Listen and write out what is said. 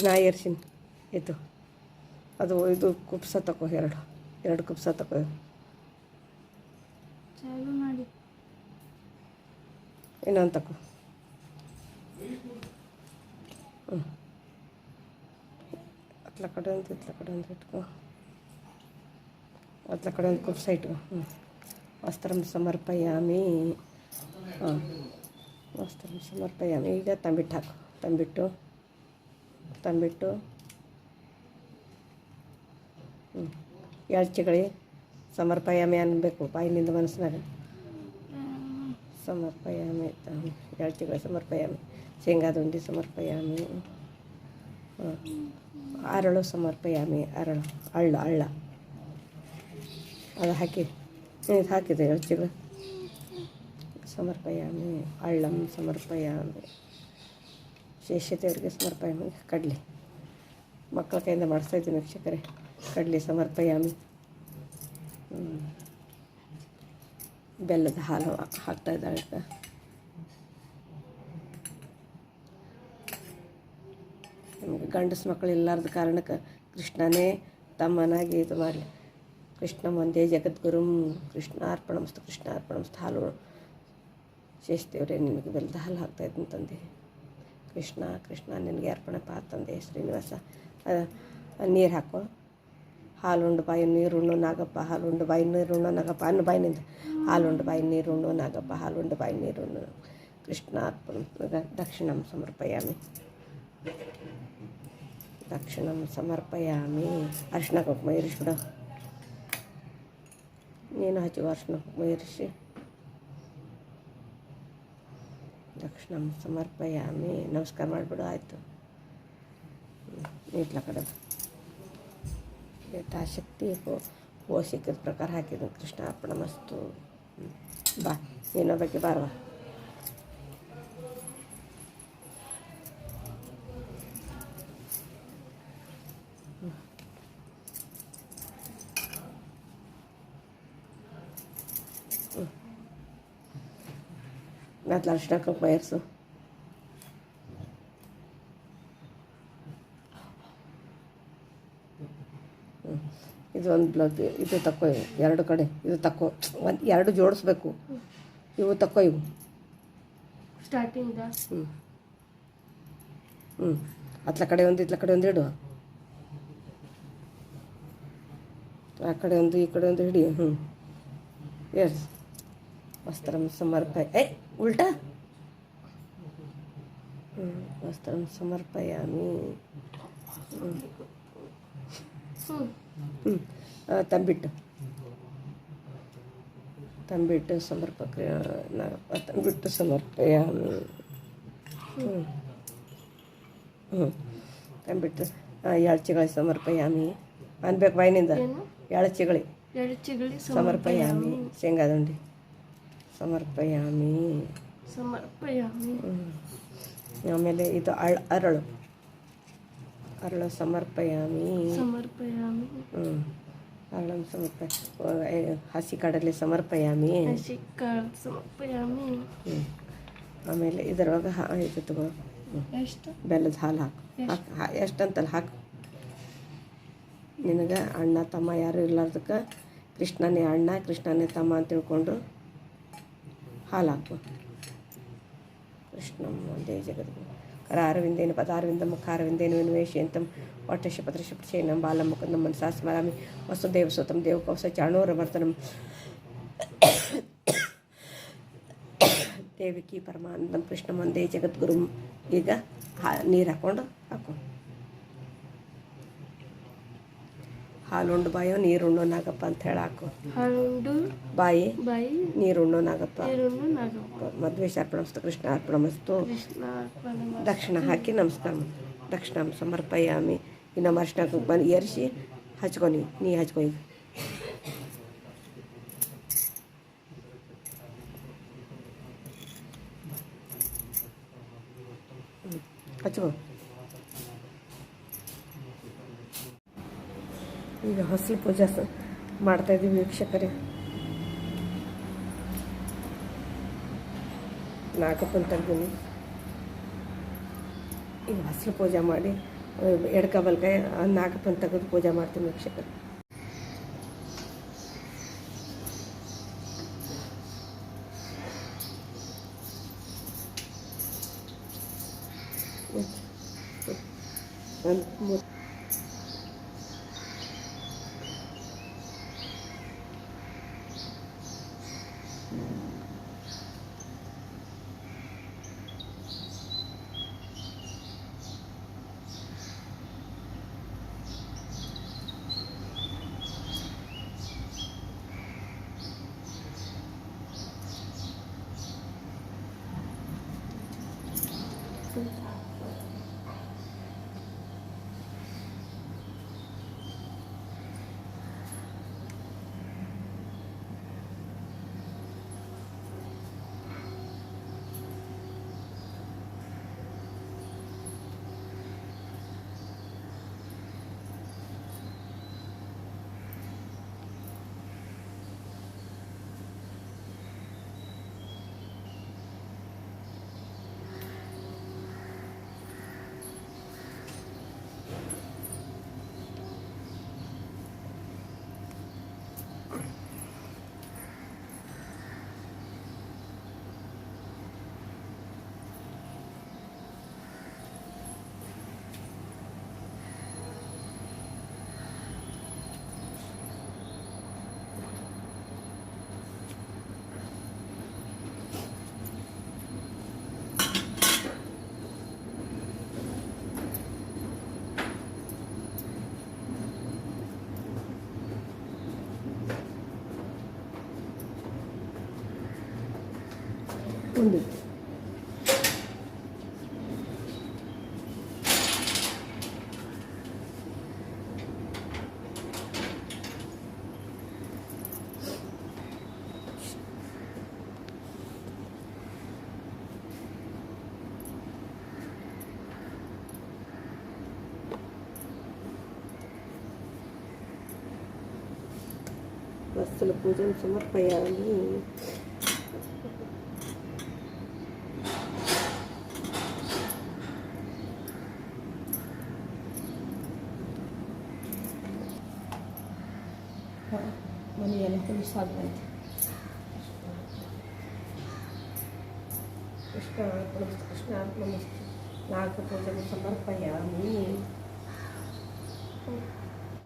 ನಾ ಏರ್ಸಿನಿ ಇದು ಅದು ಇದು ಕುಪ್ಸ ತಗೋ, ಎರಡು ಕುಪ್ಸ ತಗೋ. ಚಾಲು ಮಾಡಿ ಇನ್ನೊಂದು ತಗೋ. ಅತ್ಲ ಕಡೆ ಒಂದು ಇತ್ಲ ಕಡೆ ಒಂದು ಇಟ್ಕೊ. ಅತ್ಲ ಕಡೆ ಒಂದು ಕುಪ್ಸ ಇಟ್ಕೊ. ವಸ್ತ್ರಂ ಸಮರ್ಪಯಾಮಿ. ವಸ್ತ್ರಂ ಸಮರ್ಪಯಾಮಿ. ಈಗ ತಂಬಿಟ್ಟು ಹಾಕು. ತಂಬಿಟ್ಟು ಎಳ್ಚಿಗಳಿ ಸಮರ್ಪಯಾಮಿ ಅನ್ಬೇಕು ಬಾಯಿನಿಂದ ಮನಸ್ಸಿನಾಗ. ಸಮರ್ಪಯಾಮಿ ಎಳ್ಚಿಗಳಿ ಸಮರ್ಪಯಾಮಿ. ಶೇಂಗಾದ ಉಂಡೆ ಸಮರ್ಪಯಾಮಿ. ಅರಳು ಸಮರ್ಪಯಾಮಿ. ಅಳ್ಳ ಅದು ಹಾಕಿ ಇದು ಹಾಕಿದೆ ಎಳ್ಚಿಗಳು ಸಮರ್ಪಯಾಮಿ. ಅಳ್ಳಂ ಸಮರ್ಪಯಾಮಿ. ಶೇಷದೇವರಿಗೆ ಸಮರ್ಪಯಾಮಿ. ಕಡಲೆ ಮಕ್ಕಳ ಕೈಯಿಂದ ಮಾಡಿಸ್ತಾಯಿದ್ದೀನಿ ವೀಕ್ಷಕರೇ. ಕಡಲೆ ಸಮರ್ಪಯಾಮಿ. ಬೆಲ್ಲದ ಹಾಲು ಹಾಕ್ತಾಯಿದ್ದಾಳೆ. ನಮಗೆ ಗಂಡಸು ಮಕ್ಕಳು ಇಲ್ಲಾರ್ದ ಕಾರಣಕ್ಕೆ ಕೃಷ್ಣನೇ ತಮ್ಮನಾಗಿ ಇದು ಮಾಡಲಿ. ಕೃಷ್ಣ ಒಂದೇ ಜಗದ್ಗುರುಂ. ಕೃಷ್ಣಾರ್ಪಣಮಸ್ತು. ಕೃಷ್ಣಾರ್ಪಣಮಸ್ತು. ಹಾಲು ಶೇಷದೇವರೇ ನಿನಗೆ ಬೆಲ್ಲದ ಹಾಲು ಹಾಕ್ತಾಯಿದ್ದೀನಿ ತಂದೆ. ಕೃಷ್ಣ ನಿನಗೆ ಅರ್ಪಣಪ್ಪ ತಂದೆ ಶ್ರೀನಿವಾಸ. ನೀರು ಹಾಕೋ. ಹಾಲುಂಡು ಬಾಯಿ ನೀರುಣ್ಣು ನಾಗಪ್ಪ. ಹಾಲುಂಡು ಬಾಯಿ ನೀರುಣ್ಣು ನಾಗಪ್ಪ. ಅನ್ನು ಬಾಯಿನಿಂದ ಹಾಲುಂಡು ಬಾಯಿ ನೀರುಣ್ಣು ನಾಗಪ್ಪ. ಹಾಲುಂಡು ಬಾಯಿ ನೀರುಣ್ಣು. ಕೃಷ್ಣಾರ್ಪಣ. ದಕ್ಷಿಣಂ ಸಮರ್ಪಯಾಮಿ. ದಕ್ಷಿಣಂ ಸಮರ್ಪಯಾಮಿ. ಅರಿಶಿನ ಕುಂಕುಮ ಇರಿಸ್ಬಿಡು. ನೀನು ಹಚ್ಚುವ ಅರಿಶಿನ ಕುಂಕುಮ ಇರಿಸಿ. ದಕ್ಷಿಣಂ ಸಮರ್ಪಯಾಮಿ. ನಮಸ್ಕಾರ ಮಾಡಿಬಿಡು. ಆಯಿತು. ನೀಟ್ಲ ಕಡೆ ಯಥಾಶಕ್ತಿ ಹೋ ಸಿಕ್ಕಿದ ಪ್ರಕಾರ ಹಾಕಿದ್ದು. ಕೃಷ್ಣ ಅರ್ಪಣ ಮಸ್ತು. ಬಾ ಏನೋ ಬಗ್ಗೆ ಬಾರವಾ. ಮೆತ್ಲ ಅರಿಶಿನ ಕುಂಕುಮ ಇರಿಸು. ಇದು ಒಂದು ಬ್ಲೌಸ್ ಇದು ತಕ್ಕೋ. ಎರಡು ಕಡೆ ಇದು ತಕ್ಕೋ. ಎರಡು ಜೋಡಿಸ್ಬೇಕು. ಇವು ತಕ್ಕೋ. ಇವು ಸ್ಟಾರ್ಟಿಂಗ್ ಅತ್ಲ ಕಡೆ ಒಂದು ಇತ್ಲ ಕಡೆ ಒಂದು ಇಡು. ಆ ಕಡೆ ಒಂದು ಈ ಕಡೆ ಒಂದು ಹಿಡಿ. ಎಸ್ ವಸ್ತ್ರಂ ಸಮರ್ಪಯ. ಉಲ್ಟಾ. ವಸ್ತ್ರಂ ಸಮರ್ಪಯಾಮಿ. ತಂಬಿಟ್ಟು ತಂಬಿಟ್ಟು ಸಮರ್ಪಯಾಮಿ. ತಂಬಿಟ್ಟು ಎಳ್ಚಿಗಳಿ ಸಮರ್ಪಯಾಮಿ ಅನ್ಬೇಕು ಬಾಯಿನಿಂದ. ಎಳ್ಚಿಗಳಿ ಸಮರ್ಪಯಾಮಿ. ಶೇಂಗಾದುಂಡಿ ಸಮರ್ಪಯಾಮಿ. ಆಮೇಲೆ ಇದು ಅರಳು ಸಮರ್ಪಯಾಮಿ. ಅರಳು ಹಸಿ ಕಡಲೆ ಸಮರ್ಪಯಾಮಿ. ಆಮೇಲೆ ಇದರೊಳಗೆ ಇದು ತಗೋ. ಬೆಲ್ಲದ ಹಾಲು ಹಾಕು. ಎಷ್ಟಂತಲ್ಲ ಹಾಕು. ನಿನಗೆ ಅಣ್ಣ ತಮ್ಮ ಯಾರು ಇರ್ಲಾರ್ದಕ್ಕೆ ಕೃಷ್ಣನೇ ಅಣ್ಣ ಕೃಷ್ಣನೇ ತಮ್ಮ ಅಂತ ತಿಳ್ಕೊಂಡು ಹಾಲು ಹಾಕು. ಕೃಷ್ಣ ಒಂದೇ ಜಗದ್ಗುರು. ಕರಾರವಿಂದೇನ ಪದಾರವಿಂದ ಮುಖಾರವಿಂದೇನ ವಿನಿವೇಶಯಂತಂ ವಟಶಪತ್ರಶಪಚೇನಂ ಬಾಲಂ ಮುಕುಂದಂ ಮನಸಾ ಸ್ಮರಾಮಿ. ವಸುದೇವ ಸುತಂ ದೇವಕೌಸ ಚಾಣೂರಮರ್ದನಂ ದೇವಿಕಿ ಪರಮಾನಂದಂ ಕೃಷ್ಣ ಒಂದೇ ಜಗದ್ಗುರು. ಈಗ ನೀರು ಹಾಕ್ಕೊಂಡು ಹಾಕು. ಹಾಲುಂಡು ಬಾಯೋ ನೀರುಣ್ಣು ನಾಗಪ್ಪ ಅಂತ ಹೇಳಿ ಹಾಕು. ಹಾಲುಂಡು ಬಾಯಿ ನೀರುಣ್ಣು ನಾಗಪ್ಪ. ಮಧ್ವೇಶ ಅರ್ಪಣಮಸ್ತು. ಕೃಷ್ಣ ಅರ್ಪಣಮಸ್ತು. ದಕ್ಷಿಣ ಹಾಕಿ ನಮಸ್ಕಾರ. ದಕ್ಷಿಣ ಸಮರ್ಪಯಾಮಿ. ಇನ್ನು ಅರಿಶಿನ ಕುಂಕುಮ ಏರಿಸಿ ಹಚ್ಕೊ. ನೀ ಹಚ್ಕೊ. ಈಗ ಹಚ್ಕೊ. ಈಗ ಹೊಸಲು ಪೂಜೆ ಮಾಡ್ತಾಯಿದ್ದೀವಿ ವೀಕ್ಷಕರೇ. ನಾಗಪ್ಪನ ತೆಗ್ದೀನಿ. ಈಗ ಹೊಸಲು ಪೂಜೆ ಮಾಡಿ ಎಡಕ ಬಲ್ಕ ನಾಗಪ್ಪನ ತೆಗೆದು ಪೂಜೆ ಮಾಡ್ತೀನಿ ವೀಕ್ಷಕರು. ಒಂದು వస్తుల పూజను సమర్పయామి. ಮನೆಯೆಲ್ಲ ಹುಲಸಾದ್ಮೇಲೆ ಕೃಷ್ಣಾರ್ಪಣಮಸ್ತು ನಾಗಪೂಜೆಯನ್ನು ಸಮರ್ಪಯಾಮಿ.